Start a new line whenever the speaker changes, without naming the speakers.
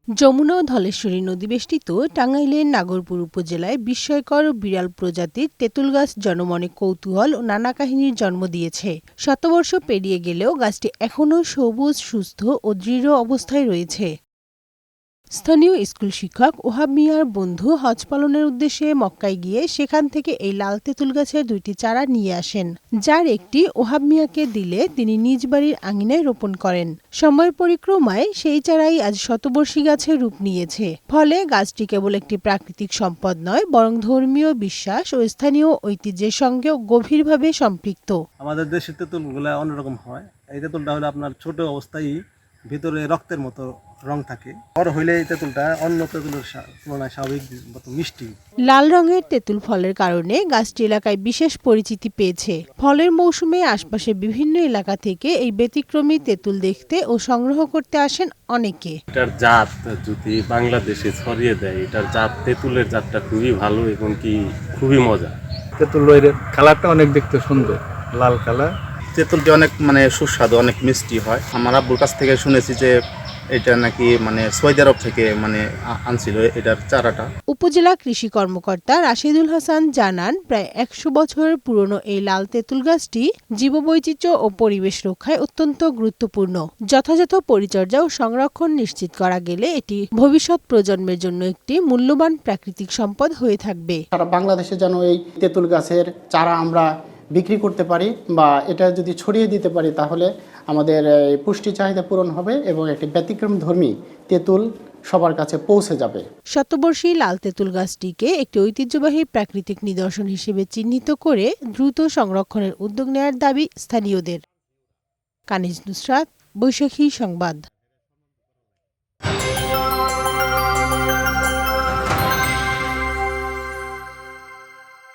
যমুনা ও ধলেশ্বরী নদী বেষ্টিত টাঙ্গাইলের নাগরপুর উপজেলায় বিস্ময়কর বিরল প্রজাতির তেঁতুল গাছ জনমনে কৌতূহল ও নানা কাহিনীর জন্ম দিয়েছে। শতবর্ষ পেরিয়ে গেলেও গাছটি এখনও সবুজ, সুস্থ ও দৃঢ় অবস্থায় রয়েছে। স্থানীয় স্কুল শিক্ষক ওহাব মিয়ার বন্ধু হজ পালনের উদ্দেশ্যে মক্কায় গিয়ে সেখান থেকে এই লাল তেঁতুল গাছের 2টি চারা নিয়ে আসেন, যার একটি ওহাব মিয়াকে দিলে তিনি নিজ বাড়ির আঙিনায় রোপণ করেন। সময়ের পরিক্রমায় সেই চারাই আজ শতবর্ষী গাছের রূপ নিয়েছে। ফলে গাছটি কেবল একটি প্রাকৃতিক সম্পদ নয়, বরং ধর্মীয় বিশ্বাস ও স্থানীয় ঐতিহ্যের সঙ্গেও গভীরভাবে সম্পৃক্ত।
আমাদের দেশের তেঁতুলগুলো অন্যরকম হয়। এই তেঁতুলটা হলো আপনার ছোট অবস্থায় ভিতরে রক্তের মতো রং থাকে, বড় হইলে এই তেঁতুলটা অন্য তেঁতুলের তুলনায় স্বাভাবিক মতো মিষ্টি।
লাল রঙের তেঁতুল ফলের কারণে গাছটি এলাকায় বিশেষ পরিচিতি পেয়েছে। ফলের মৌসুমে আশপাশের বিভিন্ন এলাকা থেকে এই ব্যতিক্রমী তেঁতুল দেখতে ও সংগ্রহ করতে আসেন অনেকে।
এটার জাত যদি বাংলাদেশে ছড়িয়ে দেয়, এটার জাত তেঁতুলের জাতটা খুবই ভালো এবং কি খুবই মজা।
তেঁতুলের কালারটা অনেক দেখতে সুন্দর, লাল কালার।
তেঁতুলটি অনেক সুস্বাদু, অনেক মিষ্টি হয়। আমার আব্বুর কাছ থেকে শুনেছি যে এটা নাকি সৌদি আরব থেকে আনছিল এটার চারাটা।
উপজেলা কৃষি কর্মকর্তা রাশিদুল হাসান জানান, প্রায় 100 বছরের পুরনো এই লাল তেঁতুল গাছটি জীববৈচিত্র্য ও পরিবেশ রক্ষায় অত্যন্ত গুরুত্বপূর্ণ। যথাযথ পরিচর্যা ও সংরক্ষণ নিশ্চিত করা গেলে এটি ভবিষ্যৎ প্রজন্মের জন্য একটি মূল্যবান প্রাকৃতিক সম্পদ হয়ে থাকবে।
সারা বাংলাদেশে যেন এই তেঁতুল গাছের চারা আমরা বিক্রি করতে পারি বা এটা যদি ছড়িয়ে দিতে পারি, তাহলে আমাদের পুষ্টি চাহিদা পূরণ হবে এবং একটি ব্যতিক্রম ধর্মী তেঁতুল সবার কাছে পৌঁছে যাবে।
শতবর্ষী লাল তেঁতুল গাছটিকে একটি ঐতিহ্যবাহী প্রাকৃতিক নিদর্শন হিসেবে চিহ্নিত করে দ্রুত সংরক্ষণের উদ্যোগ নেওয়ার দাবি স্থানীয়দের। কানিজ নুসরাত, বৈশাখী সংবাদ।